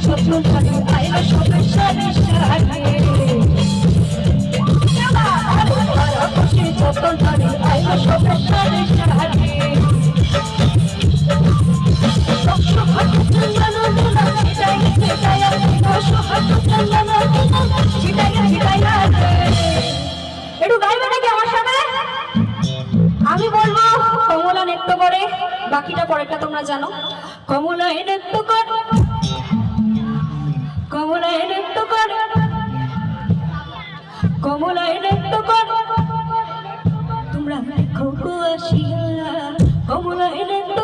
যত্ন ধরে আইলো সবের সাথে সাথে খুশি যত্ন ধরে আইলো সবের সাথে সাথে একটু গাইবে নাকি আমার সাথে? আমি বলবো কমলা নৃত্য করে, বাকিটা পরেরটা তোমরা জানো। কমলায় নৃত্য কর, কমলায় নৃত্য কর, কমলায় নৃত্য কর, তোমরা দেখো আসিয়া কমলায় নৃত্য